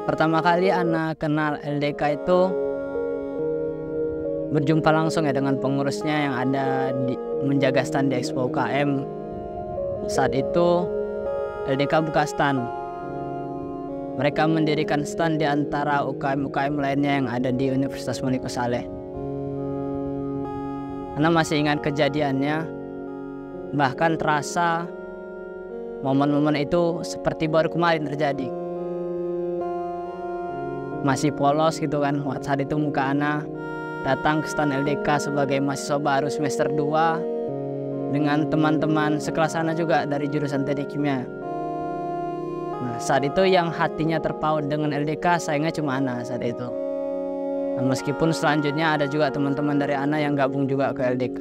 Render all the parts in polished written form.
Pertama kali Ana kenal LDK itu berjumpa langsung ya dengan pengurusnya yang ada menjaga stand di Expo UKM. Saat itu LDK buka stand. Mereka mendirikan stand di antara UKM-UKM lainnya yang ada di Universitas Monika Saleh. Ana masih ingat kejadiannya, bahkan terasa momen-momen itu seperti baru kemarin terjadi. Masih polos gitu kan, saat itu muka Ana datang ke stand LDK sebagai mahasiswa baru semester 2 dengan teman-teman sekelas Ana juga dari jurusan teknik kimia. Nah, saat itu yang hatinya terpaut dengan LDK sayangnya cuma Ana saat itu. Nah, meskipun selanjutnya ada juga teman-teman dari Ana yang gabung juga ke LDK.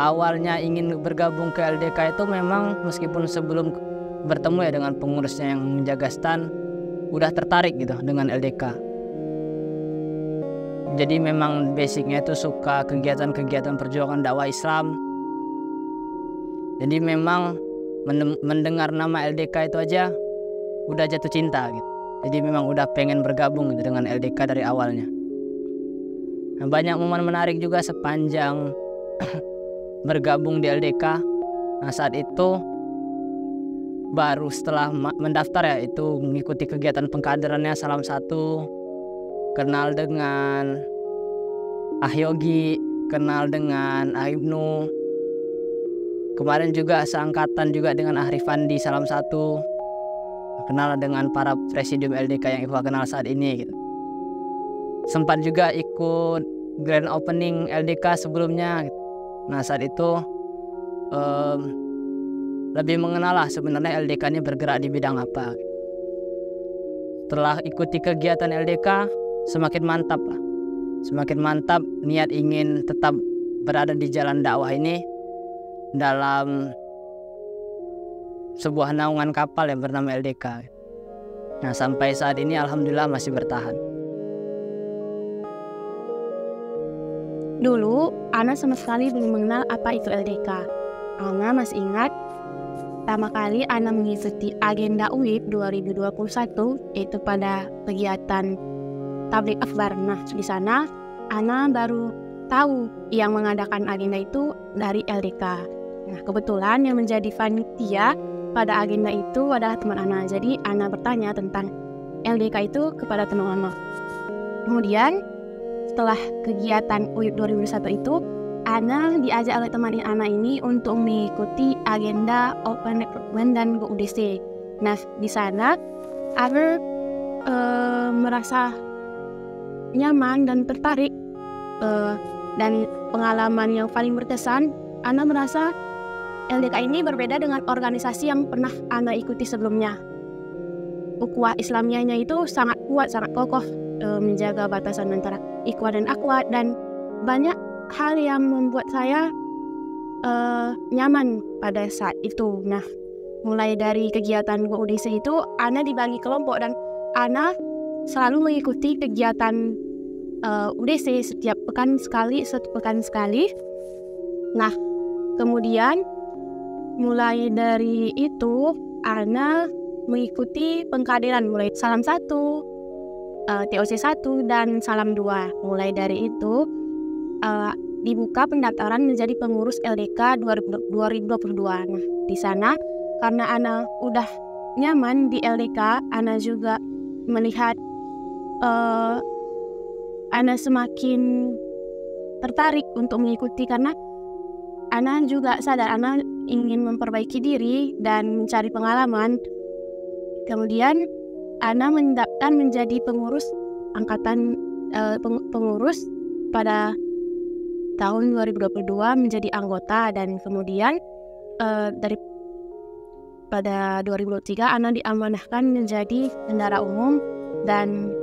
Awalnya ingin bergabung ke LDK itu memang meskipun sebelum bertemu ya dengan pengurusnya yang menjaga stand, udah tertarik gitu dengan LDK. Jadi memang basicnya itu suka kegiatan-kegiatan perjuangan dakwah Islam. Jadi memang mendengar nama LDK itu aja udah jatuh cinta gitu. Jadi memang udah pengen bergabung gitu dengan LDK dari awalnya. Nah, banyak momen menarik juga sepanjang bergabung di LDK. Nah, saat itu baru setelah mendaftar ya, itu mengikuti kegiatan pengkaderannya Salam 1, kenal dengan Yogi, kenal dengan Ibnu. Kemarin juga seangkatan juga dengan Rifandi Salam 1, kenal dengan para presidium LDK yang Ikhwa kenal saat ini gitu. Sempat juga ikut grand opening LDK sebelumnya gitu. Nah, saat itu lebih mengenal lah sebenarnya LDK ini bergerak di bidang apa. Setelah ikuti kegiatan LDK, semakin mantap lah. Semakin mantap niat ingin tetap berada di jalan dakwah ini dalam sebuah naungan kapal yang bernama LDK. Nah, sampai saat ini alhamdulillah masih bertahan. Dulu, Ana sama sekali belum mengenal apa itu LDK. Ana masih ingat pertama kali Ana mengikuti agenda UIP 2021 yaitu pada kegiatan tablik akbar. Nah, di sana Ana baru tahu yang mengadakan agenda itu dari LDK. Nah, kebetulan yang menjadi panitia pada agenda itu adalah teman Ana. Jadi Ana bertanya tentang LDK itu kepada teman Ana. Kemudian setelah kegiatan UIP 2021 itu, Ana diajak oleh teman Ana ini untuk mengikuti agenda Open Recruitment dan GoUDC. Nah, di sana Ana merasa nyaman dan tertarik, dan pengalaman yang paling berkesan, Ana merasa LDK ini berbeda dengan organisasi yang pernah Ana ikuti sebelumnya. Ukhuwah Islamiyahnya itu sangat kuat, sangat kokoh, menjaga batasan antara ikhwah dan akhwat, dan banyak hal yang membuat saya nyaman pada saat itu. Nah, mulai dari kegiatan GoUDC itu, Ana dibagi kelompok dan Ana selalu mengikuti kegiatan UDC setiap pekan sekali. Nah, kemudian mulai dari itu Ana mengikuti pengkaderan mulai Salam 1, TOC 1, dan Salam 2. Mulai dari itu dibuka pendaftaran menjadi pengurus LDK 2022. Nah, di sana karena Ana udah nyaman di LDK, Ana juga melihat Ana semakin tertarik untuk mengikuti karena Ana juga sadar Ana ingin memperbaiki diri dan mencari pengalaman. Kemudian Ana mendaftar menjadi pengurus angkatan pengurus pada tahun 2022 menjadi anggota, dan kemudian pada 2023 Ana diamanahkan menjadi bendara umum, dan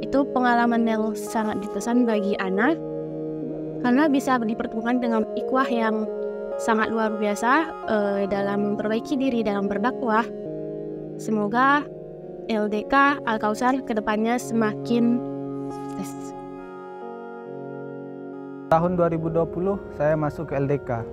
itu pengalaman yang sangat berkesan bagi Ana karena bisa dipertemukan dengan ikhwah yang sangat luar biasa dalam memperbaiki diri dalam berdakwah. Semoga LDK Al-Kautsar kedepannya semakin sukses. Tahun 2020 saya masuk ke LDK.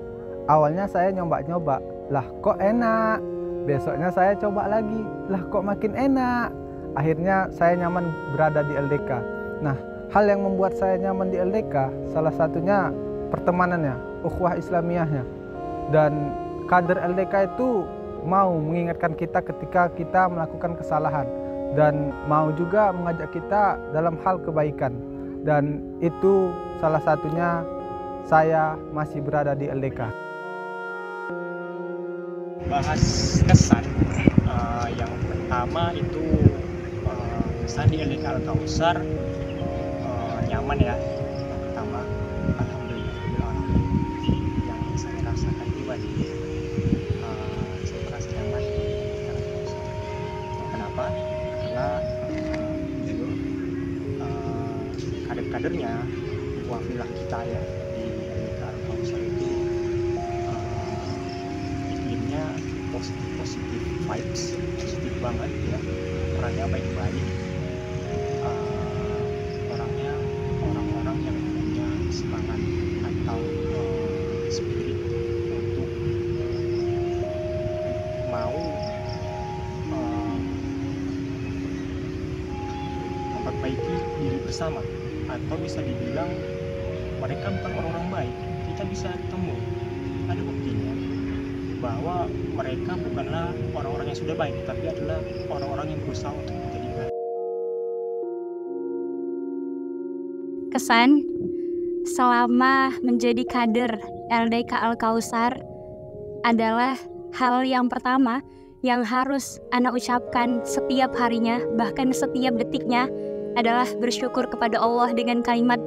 Awalnya saya nyoba-nyoba, lah kok enak. Besoknya saya coba lagi, lah kok makin enak. Akhirnya saya nyaman berada di LDK. Nah, hal yang membuat saya nyaman di LDK salah satunya pertemanannya, ukhuwah Islamiyahnya. Dan kader LDK itu mau mengingatkan kita ketika kita melakukan kesalahan dan mau juga mengajak kita dalam hal kebaikan. Dan itu salah satunya saya masih berada di LDK. Bahas kesan, yang pertama itu kesan di LDK Al-Kautsar nyaman ya. Yang pertama, alhamdulillah, yang saya rasakan pribadi, saya merasa nyaman di Al-Kautsar. Kenapa? Karena kader-kadernya, wafilah kita ya di LDK Al-Kautsar itu iklimnya positif vibes, positif banget ya, orangnya baik-baik, orang-orang yang punya semangat atau spirit untuk mau memperbaiki diri bersama, atau bisa dibilang mereka bukan orang-orang baik. Kita bisa ketemu, ada buktinya bahwa mereka bukanlah orang-orang yang sudah baik, tapi adalah orang-orang yang berusaha untuk menjadi baik. Kesan selama menjadi kader LDK Al-Kautsar adalah hal yang pertama yang harus Ana ucapkan setiap harinya, bahkan setiap detiknya, adalah bersyukur kepada Allah dengan kalimat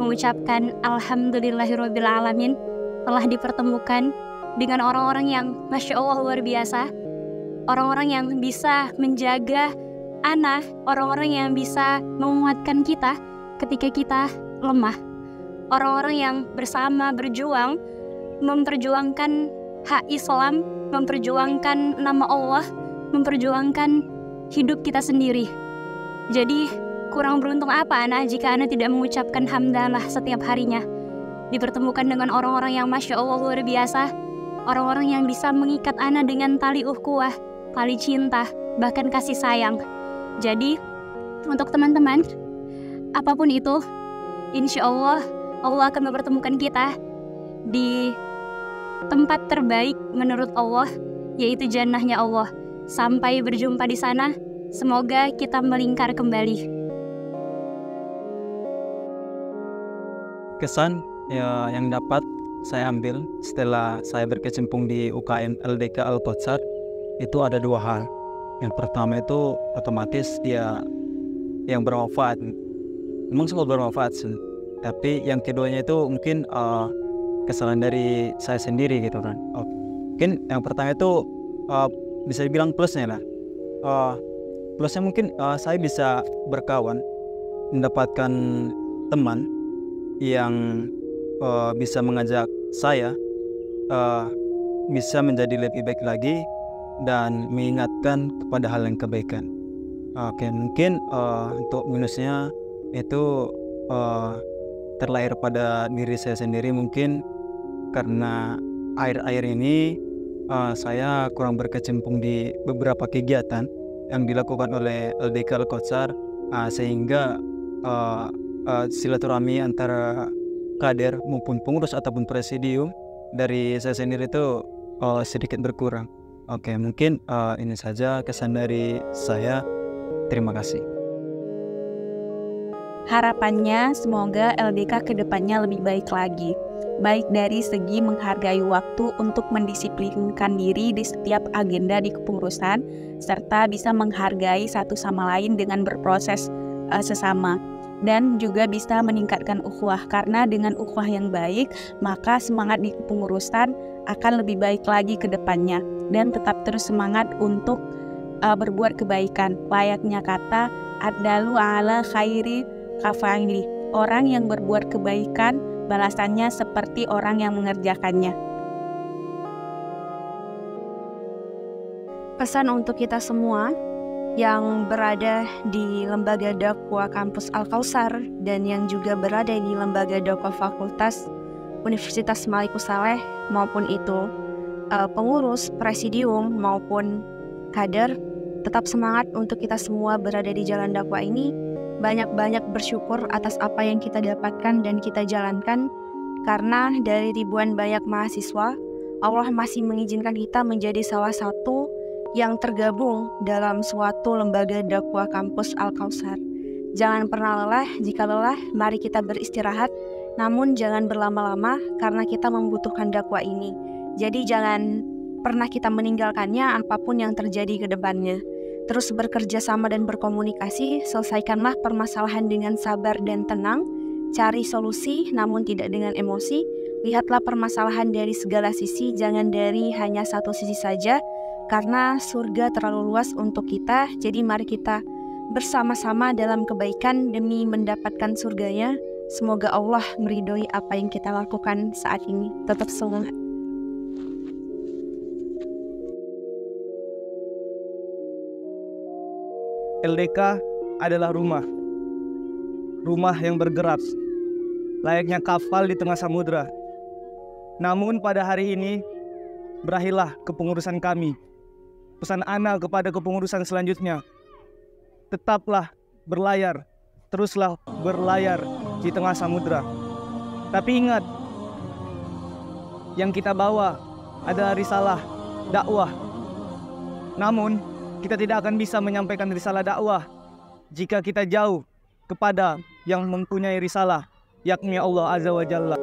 mengucapkan Alhamdulillahirrabbilalamin telah dipertemukan dengan orang-orang yang Masya Allah luar biasa, orang-orang yang bisa menjaga Ana, orang-orang yang bisa menguatkan kita ketika kita lemah, orang-orang yang bersama berjuang memperjuangkan hak Islam, memperjuangkan nama Allah, memperjuangkan hidup kita sendiri. Jadi kurang beruntung apa Ana jika Ana tidak mengucapkan hamdalah setiap harinya, dipertemukan dengan orang-orang yang Masya Allah luar biasa, orang-orang yang bisa mengikat Ana dengan tali ukhuwah, tali cinta, bahkan kasih sayang. Jadi untuk teman-teman, apapun itu, insya Allah Allah akan mempertemukan kita di tempat terbaik menurut Allah, yaitu jannahnya Allah. Sampai berjumpa di sana, semoga kita melingkar kembali. kesan ya, yang dapat saya ambil setelah saya berkecimpung di UKM LDK Al-Kautsar itu ada 2 hal. Yang pertama itu otomatis dia yang bermanfaat, memang sangat bermanfaat sih. Tapi yang keduanya itu mungkin kesalahan dari saya sendiri gitu kan. Mungkin yang pertama itu bisa dibilang plusnya lah. Plusnya mungkin saya bisa berkawan, mendapatkan teman yang bisa mengajak saya bisa menjadi lebih baik lagi dan mengingatkan kepada hal yang kebaikan. Oke, mungkin untuk minusnya itu terlahir pada diri saya sendiri, mungkin karena akhir-akhir ini saya kurang berkecimpung di beberapa kegiatan yang dilakukan oleh LDK Al-Kautsar, sehingga silaturahmi antara kader maupun pengurus ataupun presidium dari saya sendiri itu sedikit berkurang. Oke, mungkin ini saja kesan dari saya. Terima kasih. Harapannya semoga LDK kedepannya lebih baik lagi, baik dari segi menghargai waktu untuk mendisiplinkan diri di setiap agenda di kepengurusan, serta bisa menghargai satu sama lain dengan berproses sesama, dan juga bisa meningkatkan ukhuwah, karena dengan ukhuwah yang baik maka semangat di kepengurusan akan lebih baik lagi ke depannya, dan tetap terus semangat untuk berbuat kebaikan. Layaknya kata addalu ala khairi kafa'ili, orang yang berbuat kebaikan balasannya seperti orang yang mengerjakannya. Pesan untuk kita semua yang berada di Lembaga Dakwah Kampus Al-Kautsar dan yang juga berada di Lembaga Dakwah Fakultas Universitas Malikus Saleh, maupun itu pengurus, presidium, maupun kader, tetap semangat untuk kita semua berada di jalan dakwah ini. Banyak-banyak bersyukur atas apa yang kita dapatkan dan kita jalankan, karena dari ribuan banyak mahasiswa, Allah masih mengizinkan kita menjadi salah satu yang tergabung dalam suatu lembaga dakwah kampus Al-Kautsar. Jangan pernah lelah, jika lelah mari kita beristirahat, namun jangan berlama-lama karena kita membutuhkan dakwah ini. Jadi jangan pernah kita meninggalkannya apapun yang terjadi ke depannya. Terus bekerja sama dan berkomunikasi, selesaikanlah permasalahan dengan sabar dan tenang, cari solusi namun tidak dengan emosi, lihatlah permasalahan dari segala sisi, jangan dari hanya satu sisi saja, karena surga terlalu luas untuk kita. Jadi mari kita bersama-sama dalam kebaikan demi mendapatkan surganya. Semoga Allah meridhoi apa yang kita lakukan saat ini. Tetap semangat. LDK adalah rumah yang bergerak, layaknya kapal di tengah samudra. Namun pada hari ini, berakhirlah kepengurusan kami. Pesan ana kepada kepengurusan selanjutnya, tetaplah berlayar, teruslah berlayar di tengah samudra. Tapi ingat, yang kita bawa adalah risalah dakwah. Namun, kita tidak akan bisa menyampaikan risalah dakwah jika kita jauh kepada yang mempunyai risalah, yakni Allah Azza wa Jalla.